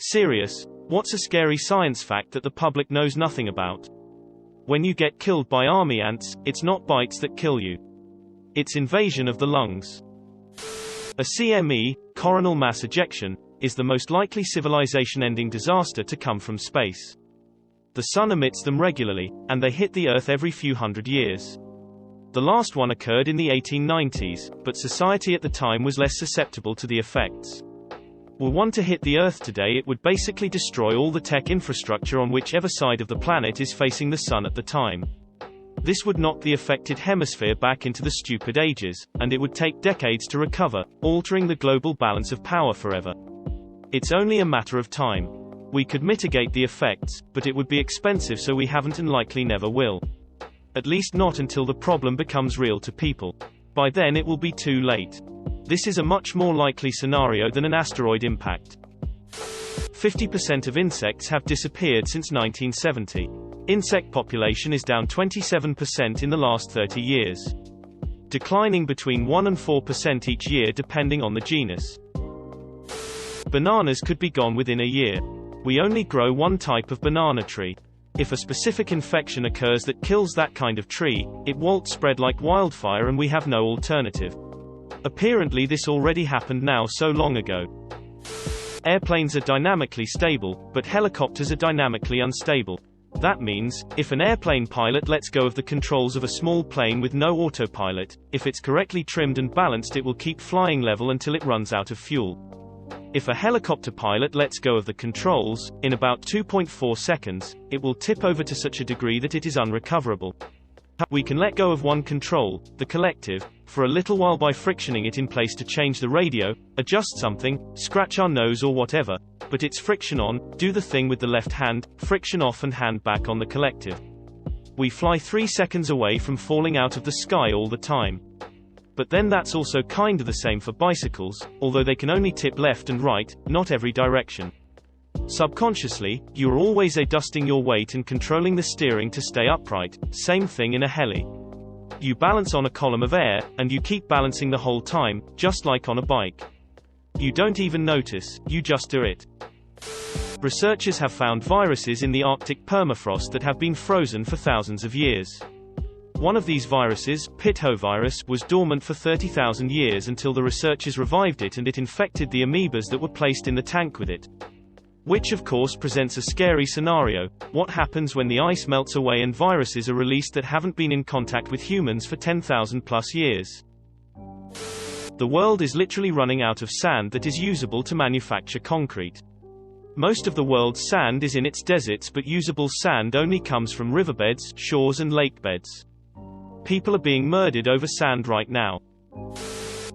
Serious? What's a scary science fact that the public knows nothing about? When you get killed by army ants, it's not bites that kill you. It's invasion of the lungs. A CME, coronal mass ejection, is the most likely civilization-ending disaster to come from space. The sun emits them regularly, and they hit the Earth every few hundred years. The last one occurred in the 1890s, but society at the time was less susceptible to the effects. Were one to hit the Earth today, it would basically destroy all the tech infrastructure on whichever side of the planet is facing the sun at the time. This would knock the affected hemisphere back into the stupid ages, and it would take decades to recover, altering the global balance of power forever. It's only a matter of time. We could mitigate the effects, but it would be expensive, so we haven't and likely never will. At least not until the problem becomes real to people. By then it will be too late. This is a much more likely scenario than an asteroid impact. 50% of insects have disappeared since 1970. Insect population is down 27% in the last 30 years. Declining between 1 and 4% each year depending on the genus. Bananas could be gone within a year. We only grow one type of banana tree. If a specific infection occurs that kills that kind of tree, it won't spread like wildfire and we have no alternative. Apparently this already happened now so long ago. Airplanes are dynamically stable, but helicopters are dynamically unstable. That means, if an airplane pilot lets go of the controls of a small plane with no autopilot, if it's correctly trimmed and balanced, it will keep flying level until it runs out of fuel. If a helicopter pilot lets go of the controls, in about 2.4 seconds, it will tip over to such a degree that it is unrecoverable. We can let go of one control, the collective, for a little while by frictioning it in place to change the radio, adjust something, scratch our nose or whatever, but it's friction on, do the thing with the left hand, friction off and hand back on the collective. We fly 3 seconds away from falling out of the sky all the time. But then that's also kinda the same for bicycles, although they can only tip left and right, not every direction. Subconsciously, you are always adjusting your weight and controlling the steering to stay upright, same thing in a heli. You balance on a column of air, and you keep balancing the whole time, just like on a bike. You don't even notice, you just do it. Researchers have found viruses in the Arctic permafrost that have been frozen for thousands of years. One of these viruses, Pathovirus, was dormant for 30,000 years until the researchers revived it and it infected the amoebas that were placed in the tank with it. Which of course presents a scary scenario. What happens when the ice melts away and viruses are released that haven't been in contact with humans for 10,000 plus years? The world is literally running out of sand that is usable to manufacture concrete. Most of the world's sand is in its deserts, but usable sand only comes from riverbeds, shores and lake beds. People are being murdered over sand right now.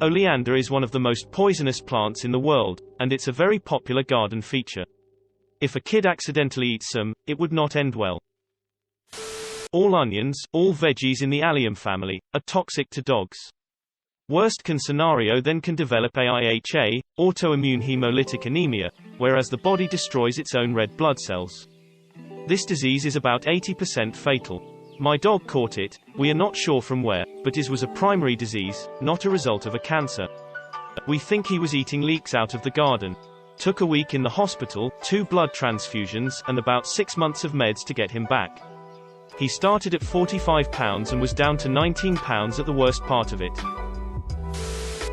Oleander is one of the most poisonous plants in the world, and it's a very popular garden feature. If a kid accidentally eats some, it would not end well. All onions, all veggies in the allium family, are toxic to dogs. Worst case scenario then can develop AIHA, autoimmune hemolytic anemia, whereas the body destroys its own red blood cells. This disease is about 80% fatal. My dog caught it, we are not sure from where, but it was a primary disease, not a result of a cancer. We think he was eating leeks out of the garden. Took a week in the hospital, 2 blood transfusions, and about 6 months of meds to get him back. He started at 45 pounds and was down to 19 pounds at the worst part of it.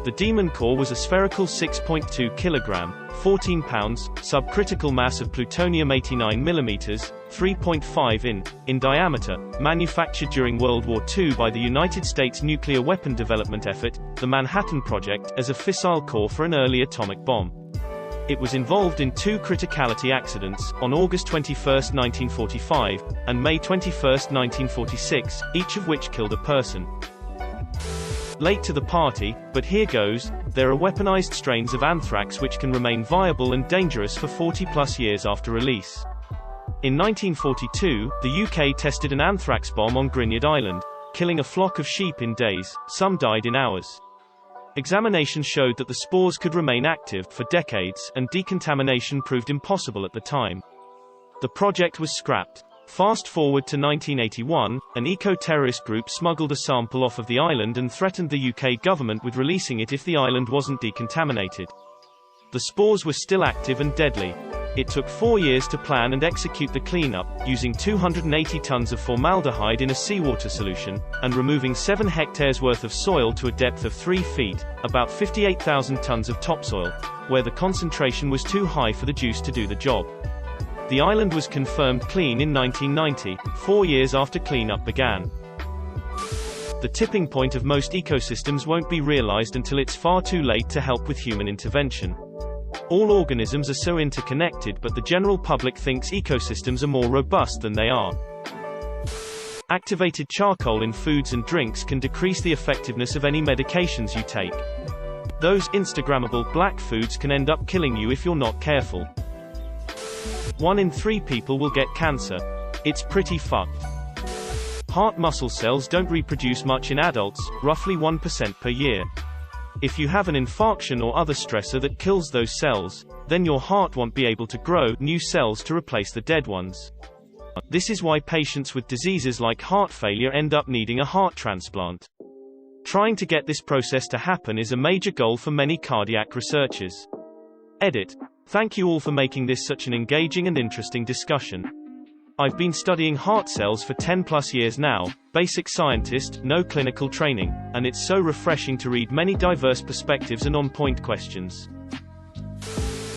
The demon core was a spherical 6.2 kilogram, 14 pounds, subcritical mass of plutonium 89 millimeters, 3.5 in diameter, manufactured during World War II by the United States nuclear weapon development effort, the Manhattan Project, as a fissile core for an early atomic bomb. It was involved in 2 criticality accidents, on August 21, 1945, and May 21, 1946, each of which killed a person. Late to the party, but here goes, there are weaponized strains of anthrax which can remain viable and dangerous for 40+ years after release. In 1942, the UK tested an anthrax bomb on Grignard Island, killing a flock of sheep in days, some died in hours. Examination showed that the spores could remain active for decades, and decontamination proved impossible at the time. The project was scrapped. Fast forward to 1981, an eco-terrorist group smuggled a sample off of the island and threatened the UK government with releasing it if the island wasn't decontaminated. The spores were still active and deadly. It took 4 years to plan and execute the cleanup, using 280 tons of formaldehyde in a seawater solution, and removing 7 hectares worth of soil to a depth of 3 feet, about 58,000 tons of topsoil, where the concentration was too high for the juice to do the job. The island was confirmed clean in 1990, 4 years after cleanup began. The tipping point of most ecosystems won't be realized until it's far too late to help with human intervention. All organisms are so interconnected, but the general public thinks ecosystems are more robust than they are. Activated charcoal in foods and drinks can decrease the effectiveness of any medications you take. Those Instagrammable black foods can end up killing you if you're not careful. 1 in 3 people will get cancer. It's pretty fucked. Heart muscle cells don't reproduce much in adults, roughly 1% per year. If you have an infarction or other stressor that kills those cells, then your heart won't be able to grow new cells to replace the dead ones. This is why patients with diseases like heart failure end up needing a heart transplant. Trying to get this process to happen is a major goal for many cardiac researchers. Edit. Thank you all for making this such an engaging and interesting discussion. I've been studying heart cells for 10+ years now, basic scientist, no clinical training, and it's so refreshing to read many diverse perspectives and on-point questions.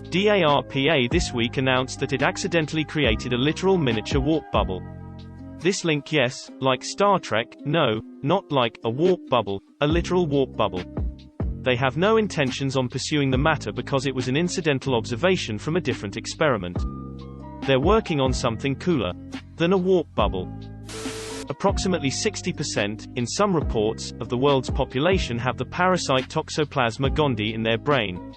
DARPA this week announced that it accidentally created a literal miniature warp bubble. This link, yes, like Star Trek, no, not like a warp bubble, a literal warp bubble. They have no intentions on pursuing the matter because it was an incidental observation from a different experiment. They're working on something cooler than a warp bubble. Approximately 60%, in some reports, of the world's population have the parasite Toxoplasma gondii in their brain.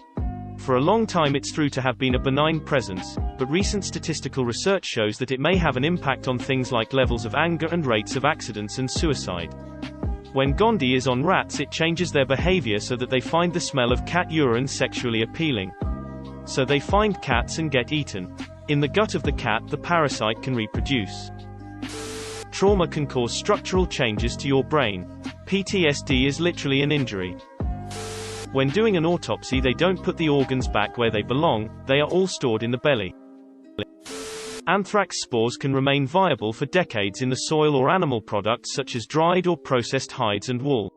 For a long time it's thought to have been a benign presence, but recent statistical research shows that it may have an impact on things like levels of anger and rates of accidents and suicide. When gondii is on rats, it changes their behavior so that they find the smell of cat urine sexually appealing. So they find cats and get eaten. In the gut of the cat, the parasite can reproduce. Trauma can cause structural changes to your brain. PTSD is literally an injury. When doing an autopsy, they don't put the organs back where they belong, they are all stored in the belly. Anthrax spores can remain viable for decades in the soil or animal products such as dried or processed hides and wool.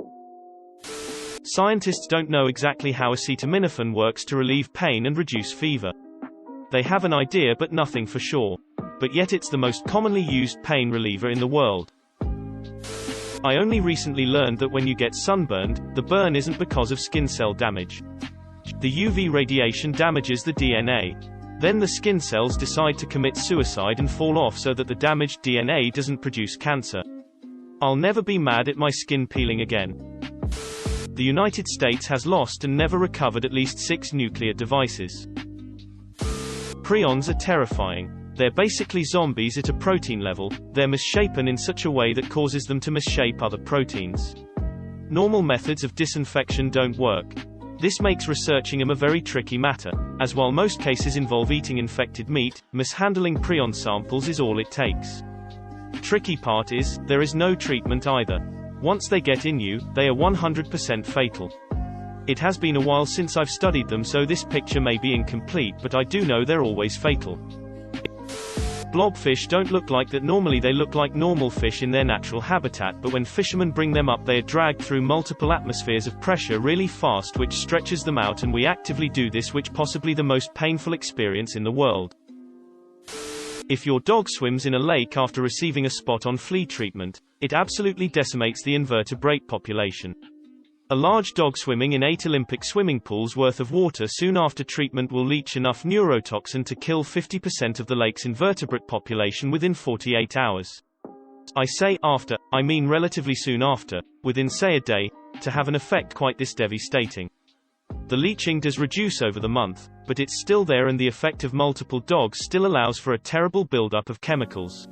Scientists don't know exactly how acetaminophen works to relieve pain and reduce fever. They have an idea but nothing for sure. But yet it's the most commonly used pain reliever in the world. I only recently learned that when you get sunburned, the burn isn't because of skin cell damage. The UV radiation damages the DNA. Then the skin cells decide to commit suicide and fall off so that the damaged DNA doesn't produce cancer. I'll never be mad at my skin peeling again. The United States has lost and never recovered at least 6 nuclear devices. Prions are terrifying. They're basically zombies at a protein level. They're misshapen in such a way that causes them to misshape other proteins. Normal methods of disinfection don't work. This makes researching them a very tricky matter, as while most cases involve eating infected meat, mishandling prion samples is all it takes. Tricky part is, there is no treatment either. Once they get in you, they are 100% fatal. It has been a while since I've studied them, so this picture may be incomplete, but I do know they're always fatal. Blobfish don't look like that. Normally they look like normal fish in their natural habitat, but when fishermen bring them up they are dragged through multiple atmospheres of pressure really fast, which stretches them out, and we actively do this, which possibly the most painful experience in the world. If your dog swims in a lake after receiving a spot on flea treatment, it absolutely decimates the invertebrate population. A large dog swimming in 8 Olympic swimming pools worth of water soon after treatment will leach enough neurotoxin to kill 50% of the lake's invertebrate population within 48 hours. I say after, I mean relatively soon after, within say a day, to have an effect quite this devastating. The leaching does reduce over the month, but it's still there, and the effect of multiple dogs still allows for a terrible buildup of chemicals.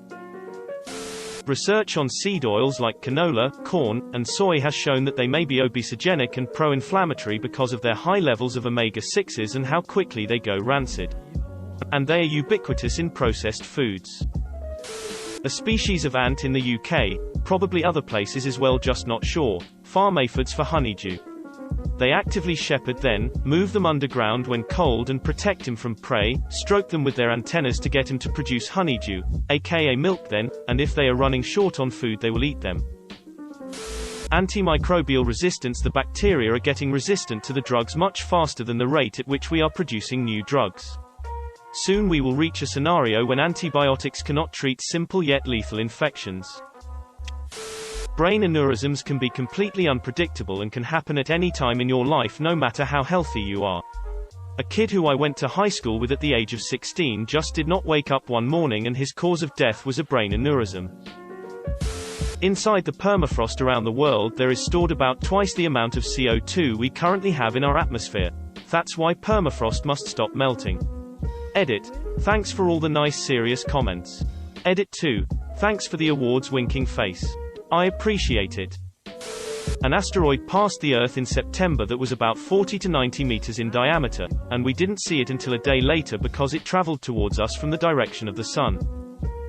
Research on seed oils like canola, corn, and soy has shown that they may be obesogenic and pro-inflammatory because of their high levels of omega-6s and how quickly they go rancid. And they are ubiquitous in processed foods. A species of ant in the UK, probably other places as well, just not sure, farm aphids for honeydew. They actively shepherd then, move them underground when cold and protect him from prey, stroke them with their antennas to get him to produce honeydew, aka milk then, and if they are running short on food they will eat them. Antimicrobial resistance. The bacteria are getting resistant to the drugs much faster than the rate at which we are producing new drugs. Soon we will reach a scenario when antibiotics cannot treat simple yet lethal infections. Brain aneurysms can be completely unpredictable and can happen at any time in your life no matter how healthy you are. A kid who I went to high school with at the age of 16 just did not wake up one morning and his cause of death was a brain aneurysm. Inside the permafrost around the world there is stored about twice the amount of CO2 we currently have in our atmosphere. That's why permafrost must stop melting. Edit. Thanks for all the nice serious comments. Edit 2. Thanks for the awards winking face. I appreciate it. An asteroid passed the Earth in September that was about 40 to 90 meters in diameter, and we didn't see it until a day later because it traveled towards us from the direction of the Sun.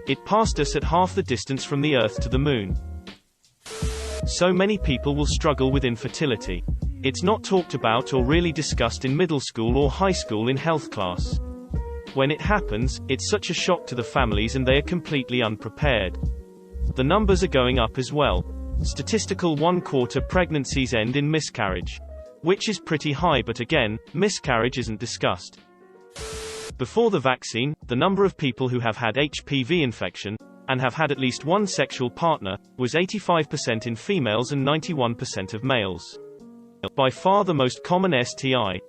It passed us at half the distance from the Earth to the Moon. So many people will struggle with infertility. It's not talked about or really discussed in middle school or high school in health class. When it happens, it's such a shock to the families and they are completely unprepared. The numbers are going up as well. Statistical 1/4 pregnancies end in miscarriage. Which is pretty high, but again, miscarriage isn't discussed. Before the vaccine, the number of people who have had HPV infection, and have had at least one sexual partner, was 85% in females and 91% of males. By far the most common STI.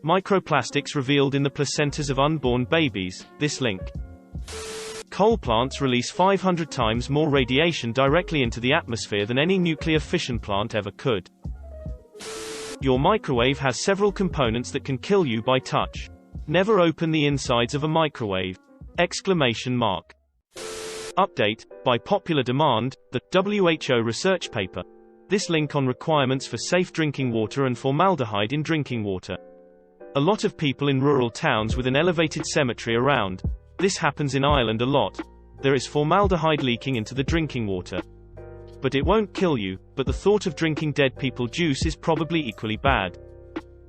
Microplastics revealed in the placentas of unborn babies. This link. Coal plants release 500 times more radiation directly into the atmosphere than any nuclear fission plant ever could. Your microwave has several components that can kill you by touch. Never open the insides of a microwave! Exclamation mark. Update, by popular demand, the WHO research paper. This link on requirements for safe drinking water and formaldehyde in drinking water. A lot of people in rural towns with an elevated cemetery around. This happens in Ireland a lot. There is formaldehyde leaking into the drinking water. But it won't kill you, but the thought of drinking dead people juice is probably equally bad.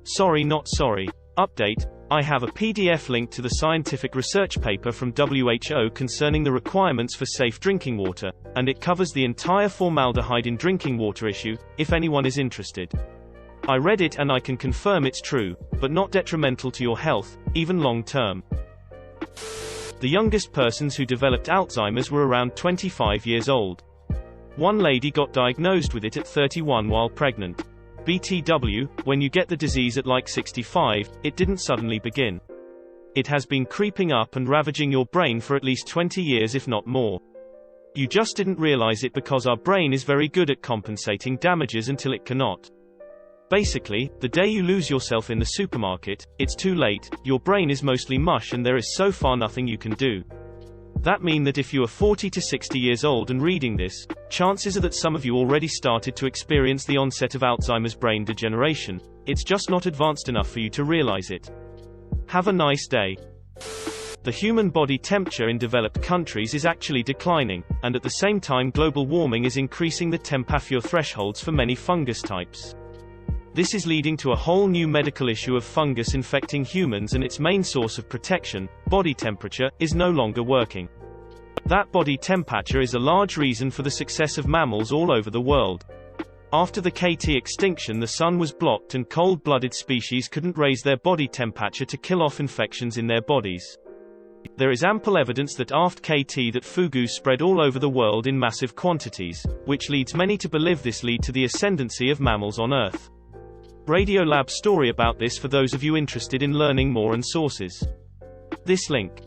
Sorry, not sorry. Update, I have a PDF link to the scientific research paper from WHO concerning the requirements for safe drinking water, and it covers the entire formaldehyde in drinking water issue, if anyone is interested. I read it and I can confirm it's true, but not detrimental to your health, even long term. The youngest persons who developed Alzheimer's were around 25 years old. One lady got diagnosed with it at 31 while pregnant. BTW, when you get the disease at like 65, it didn't suddenly begin. It has been creeping up and ravaging your brain for at least 20 years if not more. You just didn't realize it because our brain is very good at compensating damages until it cannot. Basically, the day you lose yourself in the supermarket, it's too late, your brain is mostly mush and there is so far nothing you can do. That means that if you are 40 to 60 years old and reading this, chances are that some of you already started to experience the onset of Alzheimer's brain degeneration. It's just not advanced enough for you to realize it. Have a nice day. The human body temperature in developed countries is actually declining, and at the same time global warming is increasing the temperature thresholds for many fungus types. This is leading to a whole new medical issue of fungus infecting humans, and its main source of protection, body temperature, is no longer working. That body temperature is a large reason for the success of mammals all over the world. After the KT extinction, the sun was blocked and cold-blooded species couldn't raise their body temperature to kill off infections in their bodies. There is ample evidence that after KT that fugus spread all over the world in massive quantities, which leads many to believe this led to the ascendancy of mammals on Earth. Radiolab story about this for those of you interested in learning more and sources. This link.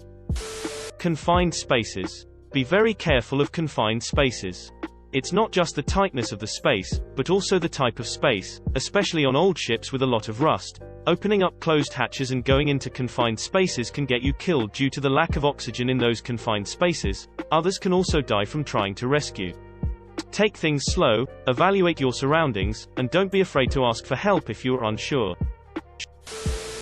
Confined spaces. Be very careful of confined spaces. It's not just the tightness of the space, but also the type of space, especially on old ships with a lot of rust. Opening up closed hatches and going into confined spaces can get you killed due to the lack of oxygen in those confined spaces. Others can also die from trying to rescue. Take things slow, evaluate your surroundings, and don't be afraid to ask for help if you are unsure.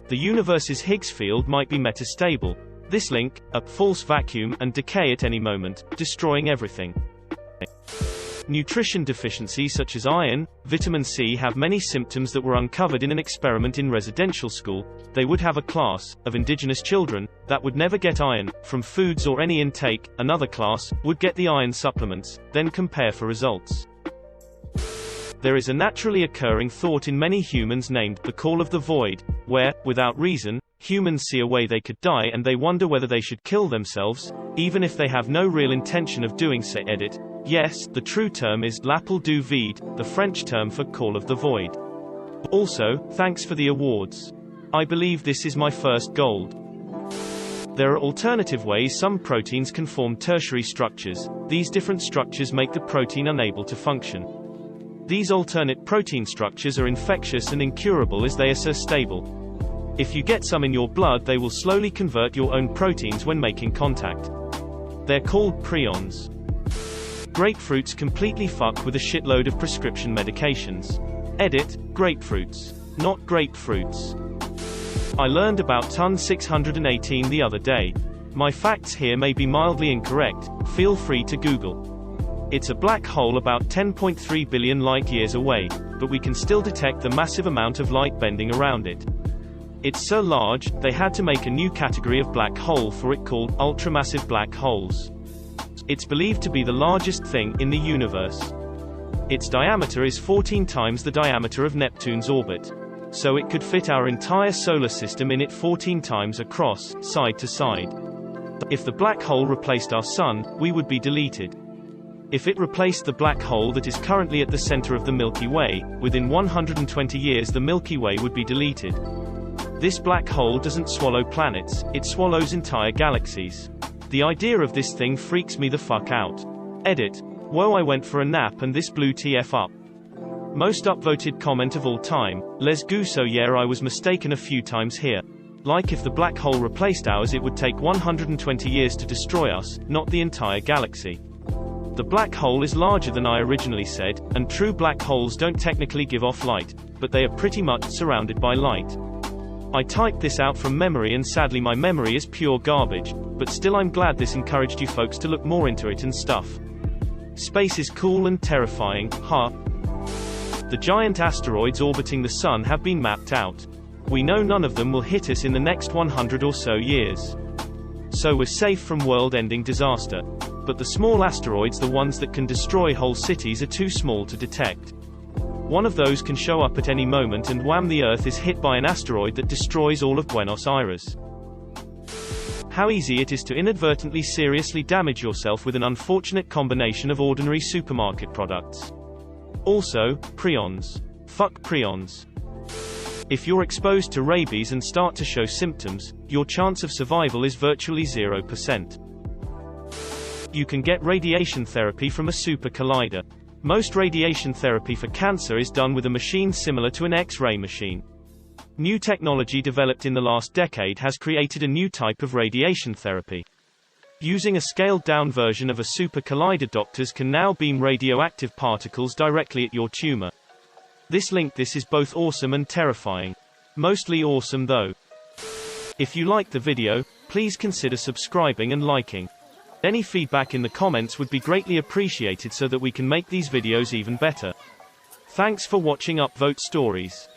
The universe's Higgs field might be metastable. This link, a false vacuum, and decay at any moment, destroying everything. Nutrition deficiency such as iron, vitamin C have many symptoms that were uncovered in an experiment in residential school. They would have a class of indigenous children that would never get iron from foods or any intake, another class would get the iron supplements, then compare for results. There is a naturally occurring thought in many humans named the call of the void, where, without reason, humans see a way they could die and they wonder whether they should kill themselves, even if they have no real intention of doing so. Edit. Yes, the true term is l'appel du vide, the French term for call of the void. Also, thanks for the awards. I believe this is my first gold. There are alternative ways some proteins can form tertiary structures. These different structures make the protein unable to function. These alternate protein structures are infectious and incurable as they are so stable. If you get some in your blood, they will slowly convert your own proteins when making contact. They're called prions. Grapefruits completely fuck with a shitload of prescription medications. Edit, grapefruits. Not grapefruits. I learned about ton 618 the other day. My facts here may be mildly incorrect, feel free to Google. It's a black hole about 10.3 billion light-years away, but we can still detect the massive amount of light bending around it. It's so large, they had to make a new category of black hole for it called ultramassive black holes. It's believed to be the largest thing in the universe. Its diameter is 14 times the diameter of Neptune's orbit. So it could fit our entire solar system in it 14 times across, side to side. If the black hole replaced our sun, we would be deleted. If it replaced the black hole that is currently at the center of the Milky Way, within 120 years the Milky Way would be deleted. This black hole doesn't swallow planets, it swallows entire galaxies. The idea of this thing freaks me the fuck out. Edit. Whoa, I went for a nap and this blew TF up. Most upvoted comment of all time, Les Gusso. Yeah, I was mistaken a few times here. Like if the black hole replaced ours, it would take 120 years to destroy us, not the entire galaxy. The black hole is larger than I originally said, and true black holes don't technically give off light, but they are pretty much surrounded by light. I typed this out from memory and sadly my memory is pure garbage, but still I'm glad this encouraged you folks to look more into it and stuff. Space is cool and terrifying, huh? The giant asteroids orbiting the Sun have been mapped out. We know none of them will hit us in the next 100 or so years. So we're safe from world-ending disaster. But the small asteroids, the ones that can destroy whole cities, are too small to detect. One of those can show up at any moment and wham, the Earth is hit by an asteroid that destroys all of Buenos Aires. How easy it is to inadvertently seriously damage yourself with an unfortunate combination of ordinary supermarket products. Also, prions. Fuck prions. If you're exposed to rabies and start to show symptoms, your chance of survival is virtually 0%. You can get radiation therapy from a super collider. Most radiation therapy for cancer is done with a machine similar to an X-ray machine. New technology developed in the last decade has created a new type of radiation therapy. Using a scaled-down version of a super collider, doctors can now beam radioactive particles directly at your tumor. This is both awesome and terrifying. Mostly awesome though. If you liked the video, please consider subscribing and liking. Any feedback in the comments would be greatly appreciated so that we can make these videos even better. Thanks for watching Upvote Stories.